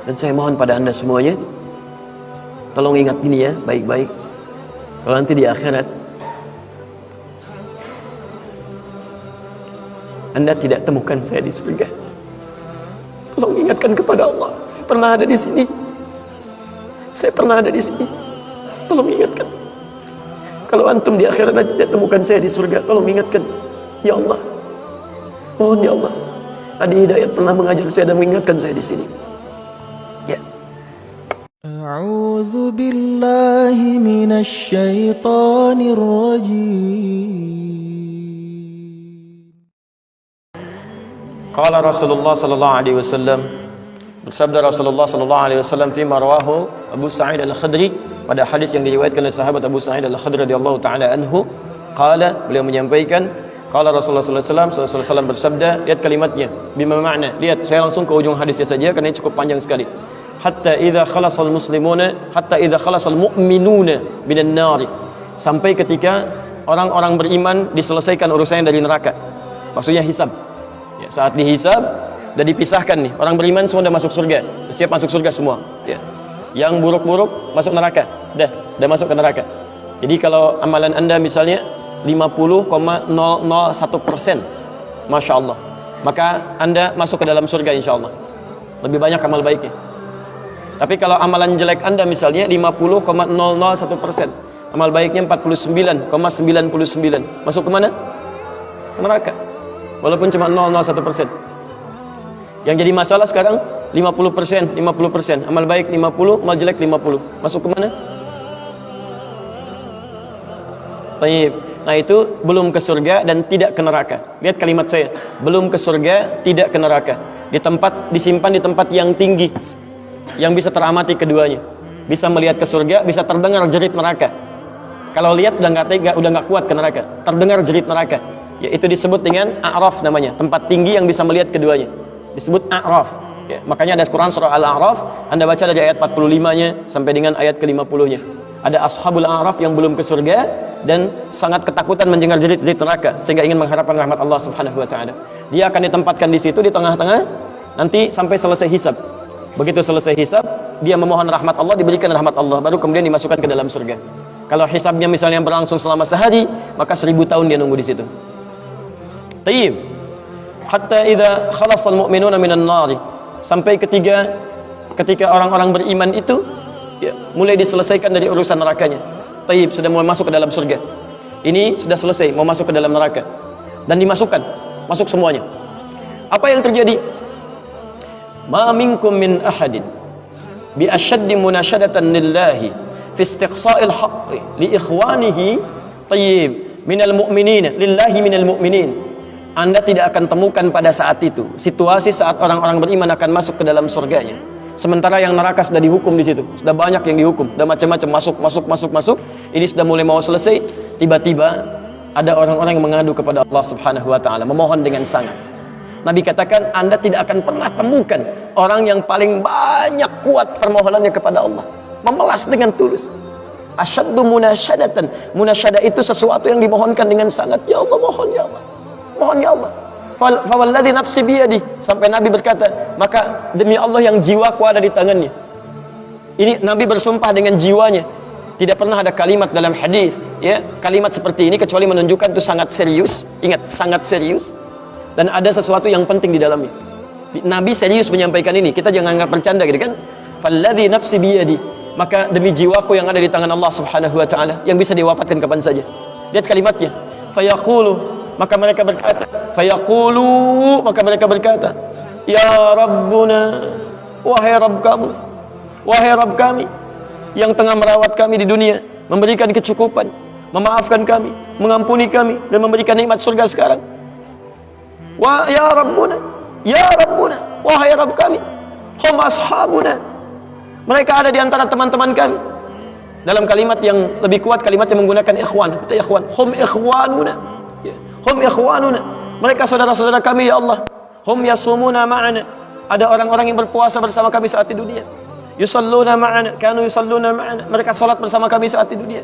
Dan saya mohon pada anda semuanya, tolong ingat ini ya, baik-baik. Kalau nanti di akhirat anda tidak temukan saya di surga, tolong ingatkan kepada Allah, saya pernah ada di sini. Saya pernah ada di sini. Tolong ingatkan. Kalau antum di akhirat nanti tidak temukan saya di surga, tolong ingatkan. Ya Allah, mohon ya Allah. Adi Hidayat pernah mengajar saya dan mengingatkan saya di sini. Ya. A'udzu billahi minasy syaithanir rajim. Qala Rasulullah sallallahu alaihi wasallam, bersabda Rasulullah sallallahu alaihi wasallam fi marwahu Abu Sa'id Al-Khudri, pada hadis yang diriwayatkan oleh sahabat Abu Sa'id Al-Khudri radhiyallahu taala anhu, qala, beliau menyampaikan, qala Rasulullah sallallahu alaihi wasallam bersabda, lihat kalimatnya, bima makna, lihat saya langsung ke ujung hadisnya saja karena ini cukup panjang sekali. Hatta idza khalasal muslimuna, hatta idza khalasal mu'minuna minan nar, sampai ketika orang-orang beriman diselesaikan urusannya dari neraka. Maksudnya hisab. Ya, saat dihisab sudah dipisahkan nih, orang beriman semua sudah masuk surga, siap masuk surga semua ya. Yang buruk-buruk masuk neraka, dah masuk ke neraka. Jadi kalau amalan anda misalnya 50,001%, Masya Allah, maka anda masuk ke dalam surga insya Allah, lebih banyak amal baiknya. Tapi kalau amalan jelek anda misalnya 50,001%, amal baiknya 49,99, masuk ke mana? Ke neraka, walaupun cuma 0,01%. Yang jadi masalah sekarang 50%, amal baik 50, amal jelek 50. Masuk ke mana? Taib. Nah itu belum ke surga dan tidak ke neraka. Lihat kalimat saya, belum ke surga, tidak ke neraka. Disimpan di tempat yang tinggi, yang bisa teramati keduanya. Bisa melihat ke surga, bisa terdengar jerit neraka. Kalau lihat udah nggak tega, udah nggak kuat ke neraka. Terdengar jerit neraka. Ya, itu disebut dengan A'raf namanya, tempat tinggi yang bisa melihat keduanya. Disebut A'raf ya, makanya ada Quran surah Al-A'raf, anda baca dari ayat 45-nya sampai dengan ayat ke-50-nya. Ada ashabul A'raf yang belum ke surga dan sangat ketakutan mendengar jerit-jerit neraka sehingga ingin mengharapkan rahmat Allah Subhanahu wa taala. Dia akan ditempatkan di situ di tengah-tengah nanti sampai selesai hisab. Begitu selesai hisab, dia memohon rahmat Allah, diberikan rahmat Allah, baru kemudian dimasukkan ke dalam surga. Kalau hisabnya misalnya berlangsung selama sehari, maka 1000 tahun dia nunggu di situ. Tayyib. Hatta idza khalasal mu'minuna minan nar, sampai ketika orang-orang beriman itu ya, mulai diselesaikan dari urusan nerakanya. Taib, sudah mulai masuk ke dalam surga. Ini sudah selesai, mau masuk ke dalam neraka dan dimasukkan, masuk semuanya. Apa yang terjadi? Ma minkum min ahadin bi ashaddi munashadatan lillahi fi istiqsa'il haqqi li ikhwanihi tayyib minal mu'minina lillahi minal mu'minin. Anda tidak akan temukan pada saat itu situasi saat orang-orang beriman akan masuk ke dalam surganya, sementara yang neraka sudah dihukum di situ, sudah banyak yang dihukum, sudah macam-macam masuk. Ini sudah mulai mau selesai, tiba-tiba ada orang-orang yang mengadu kepada Allah Subhanahu wa taala, memohon dengan sangat. Nabi katakan, Anda tidak akan pernah temukan orang yang paling banyak kuat permohonannya kepada Allah, memelas dengan tulus. Asyaddu munasyadatan. Munasyadah itu sesuatu yang dimohonkan dengan sangat. Ya Allah, mohon ya Allah. Mohon ya Allah. Fawalladzi nafsi biyadi, sampai Nabi berkata, maka demi Allah yang jiwaku ada di tangannya. Ini Nabi bersumpah dengan jiwanya. Tidak pernah ada kalimat dalam hadis ya, kalimat seperti ini kecuali menunjukkan itu sangat serius. Ingat, sangat serius. Dan ada sesuatu yang penting di dalamnya. Nabi serius menyampaikan ini. Kita jangan anggap bercanda gitu kan. Falladzi nafsi biyadi, maka demi jiwaku yang ada di tangan Allah Subhanahu wa taala, yang bisa diwafatkan kapan saja. Lihat kalimatnya. Fayaqulu, maka mereka berkata, fayaqulu, maka mereka berkata, ya Rabbuna, wahai Rabb kami yang tengah merawat kami di dunia, memberikan kecukupan, memaafkan kami, mengampuni kami, dan memberikan nikmat surga sekarang. Ya Rabbuna, wahai Rabb kami, hum ashabuna, mereka ada di antara teman-teman kami. Dalam kalimat yang lebih kuat, kalimat yang menggunakan ikhwan, kata ikhwan, hum ikhwanuna. Hum ikhwanuna, mereka saudara-saudara kami ya Allah. Hum yasumuna ma'ana, ada orang-orang yang berpuasa bersama kami saat di dunia. Yusalluna ma'ana, kanu yusalluna ma'ana, mereka salat bersama kami saat di dunia.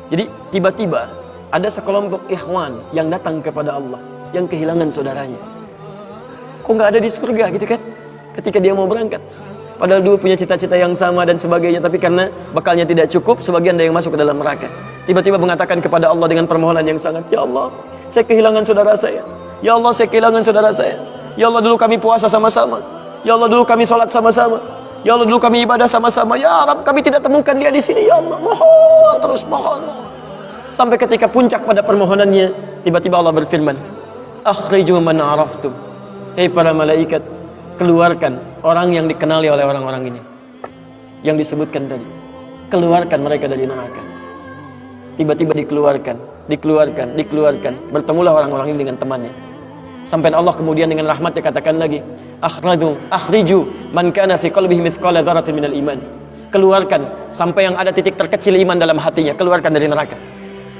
Jadi tiba-tiba ada sekelompok ikhwan yang datang kepada Allah, yang kehilangan saudaranya. Kok nggak ada di surga gitu kan? Ketika dia mau berangkat, Padahal dua punya cita-cita yang sama dan sebagainya, tapi karena bekalnya tidak cukup, sebagian ada yang masuk ke dalam neraka. Tiba-tiba mengatakan kepada Allah dengan permohonan yang sangat, ya Allah, saya kehilangan saudara saya. Ya Allah, saya kehilangan saudara saya. Ya Allah, dulu kami puasa sama-sama. Ya Allah, dulu kami sholat sama-sama. Ya Allah, dulu kami ibadah sama-sama. Ya Rabb, kami tidak temukan dia di sini. Ya Allah, mohon terus, mohon. Sampai ketika puncak pada permohonannya, tiba-tiba Allah berfirman, akhriju man araftum. Hei para malaikat, keluarkan orang yang dikenali oleh orang-orang ini, yang disebutkan tadi. Keluarkan mereka dari neraka. Tiba-tiba dikeluarkan. Bertemulah orang-orang ini dengan temannya. Sampai Allah kemudian dengan rahmatnya katakan lagi, akhriju man kana fi qalbihi mithqala dzarratin minal iman. Keluarkan sampai yang ada titik terkecil iman dalam hatinya, keluarkan dari neraka.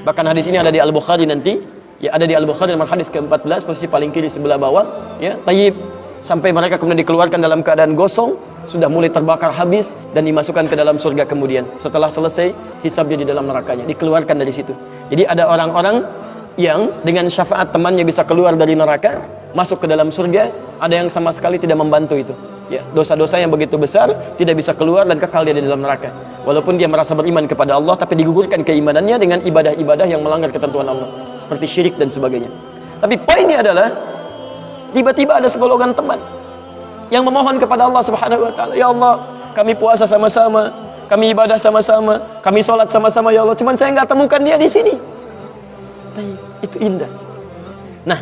Bahkan hadis ini ada di Al-Bukhari nanti, ya ada di Al-Bukhari nomor hadis ke-14, posisi paling kiri sebelah bawah, ya, tayyib. Sampai mereka kemudian dikeluarkan dalam keadaan gosong, sudah mulai terbakar habis dan dimasukkan ke dalam surga kemudian. Setelah selesai hisabnya di dalam nerakanya, dikeluarkan dari situ. Jadi ada orang-orang yang dengan syafaat temannya bisa keluar dari neraka, masuk ke dalam surga. Ada yang sama sekali tidak membantu itu. Ya, dosa-dosa yang begitu besar tidak bisa keluar dan kekal dia di dalam neraka. Walaupun dia merasa beriman kepada Allah, tapi digugurkan keimanannya dengan ibadah-ibadah yang melanggar ketentuan Allah, seperti syirik dan sebagainya. Tapi poinnya adalah tiba-tiba ada segolongan teman yang memohon kepada Allah Subhanahu wa taala, ya Allah, kami puasa sama-sama, kami ibadah sama-sama, kami sholat sama-sama, ya Allah, cuman saya nggak temukan dia di sini. Itu indah. Nah,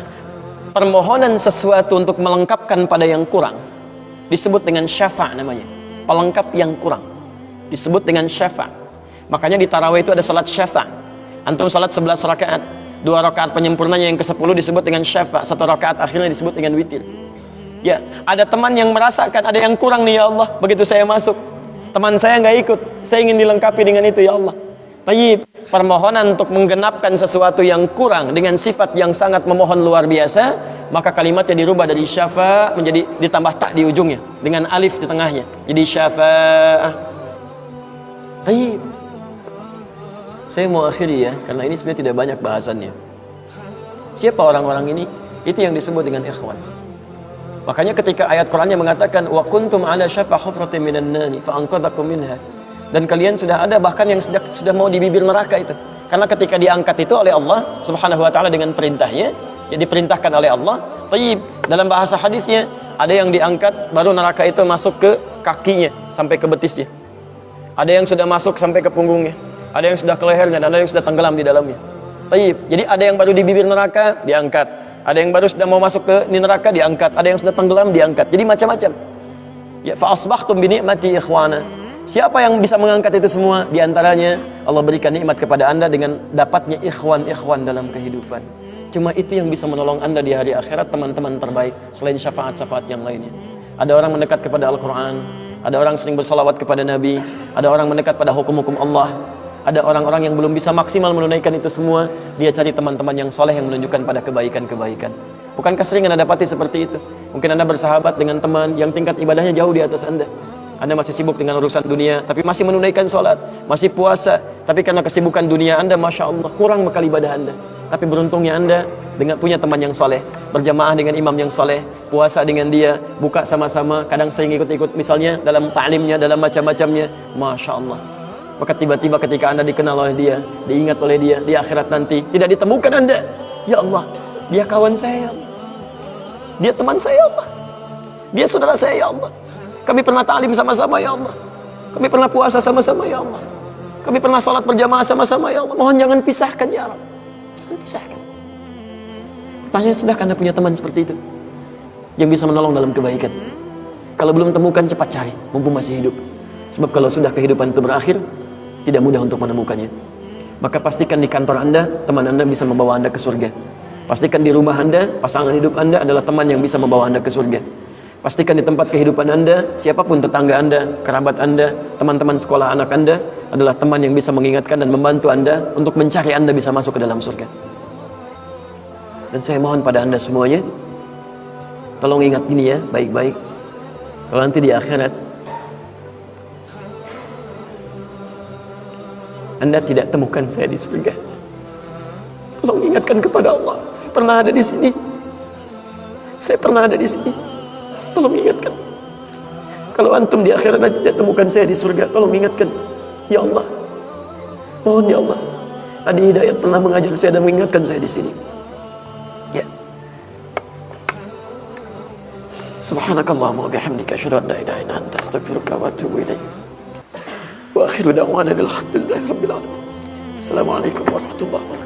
permohonan sesuatu untuk melengkapkan pada yang kurang disebut dengan syafa' namanya. Pelengkap yang kurang disebut dengan syafa'. Makanya di tarawih itu ada salat syafa'. Antum salat 11 rakaat, 2 rakaat penyempurnanya yang ke-10 disebut dengan syafa', 1 rakaat akhirnya disebut dengan witir. Ya, ada teman yang merasakan ada yang kurang nih, ya Allah, begitu saya masuk, teman saya nggak ikut, saya ingin dilengkapi dengan itu, ya Allah. Tayyib, permohonan untuk menggenapkan sesuatu yang kurang dengan sifat yang sangat memohon luar biasa, maka kalimatnya dirubah dari syafa' menjadi ditambah tak di ujungnya dengan alif di tengahnya, jadi syafa'ah. Tayyib, saya mau akhiri ya, karena ini sebenarnya tidak banyak bahasannya. Siapa orang-orang ini? Itu yang disebut dengan ikhwan. Makanya ketika ayat Qur'annya mengatakan wa kuntum ala syafa hufratin minan nari fa anqadhakum minha, dan kalian sudah ada bahkan yang sudah mau di bibir neraka itu. Karena ketika diangkat itu oleh Allah Subhanahu wa taala dengan perintahnya, ya diperintahkan oleh Allah. Tayyib, dalam bahasa hadisnya ada yang diangkat baru neraka itu masuk ke kakinya sampai ke betisnya. Ada yang sudah masuk sampai ke punggungnya, ada yang sudah ke lehernya, dan ada yang sudah tenggelam di dalamnya. Tayyib, jadi ada yang baru di bibir neraka diangkat, ada yang baru sudah mau masuk ke neraka diangkat, ada yang sudah tenggelam diangkat. Jadi macam-macam. Ya, fa asbahtum bi ni'mati ikhwana. Siapa yang bisa mengangkat itu semua? Di antaranya Allah berikan nikmat kepada Anda dengan dapatnya ikhwan-ikhwan dalam kehidupan. Cuma itu yang bisa menolong Anda di hari akhirat, teman-teman terbaik selain syafaat-syafaat yang lainnya. Ada orang mendekat kepada Al-Qur'an, ada orang sering bersalawat kepada Nabi, ada orang mendekat pada hukum-hukum Allah. Ada orang-orang yang belum bisa maksimal menunaikan itu semua, dia cari teman-teman yang soleh yang menunjukkan pada kebaikan-kebaikan. Bukankah sering Anda dapati seperti itu? Mungkin Anda bersahabat dengan teman yang tingkat ibadahnya jauh di atas Anda. Anda masih sibuk dengan urusan dunia, tapi masih menunaikan sholat, masih puasa, tapi karena kesibukan dunia Anda, Masya Allah, kurang bekal ibadah Anda. Tapi beruntungnya Anda dengan punya teman yang soleh, berjamaah dengan imam yang soleh, puasa dengan dia, buka sama-sama, kadang sering ikut-ikut misalnya dalam ta'limnya, dalam macam-macamnya, Masya Allah. Maka tiba-tiba ketika Anda dikenal oleh dia, diingat oleh dia, di akhirat nanti tidak ditemukan Anda, ya Allah, dia kawan saya, ya Allah, dia teman saya, ya Allah, dia saudara saya, ya Allah, kami pernah ta'lim sama-sama, ya Allah, kami pernah puasa sama-sama, ya Allah, kami pernah sholat berjamaah sama-sama, ya Allah, mohon jangan pisahkan, ya Allah, jangan pisahkan. Pertanyaan, sudahkah Anda punya teman seperti itu yang bisa menolong dalam kebaikan? Kalau belum temukan, cepat cari mumpung masih hidup. Sebab kalau sudah kehidupan itu berakhir, tidak mudah untuk menemukannya. Maka pastikan di kantor Anda, teman Anda bisa membawa Anda ke surga. Pastikan di rumah Anda, pasangan hidup Anda adalah teman yang bisa membawa Anda ke surga. Pastikan di tempat kehidupan Anda, siapapun tetangga Anda, kerabat Anda, teman-teman sekolah anak Anda adalah teman yang bisa mengingatkan dan membantu Anda untuk mencari Anda bisa masuk ke dalam surga. Dan saya mohon pada Anda semuanya, tolong ingat ini ya, baik-baik. Kalau nanti di akhirat Anda tidak temukan saya di surga, tolong ingatkan kepada Allah, saya pernah ada di sini, saya pernah ada di sini. Tolong ingatkan. Kalau antum di akhirat nanti tidak temukan saya di surga, tolong ingatkan, ya Allah, mohon ya Allah, Adi Hidayat pernah mengajar saya dan mengingatkan saya di sini. Ya. Subhanakallahumma wa bihamdika asyhadu an la ilaha illa anta astaghfiruka wa atubu ilaik. Wa akhiru da'wana alhamdulillahi rabbil alamin. Assalamualaikum warahmatullahi wabarakatuh.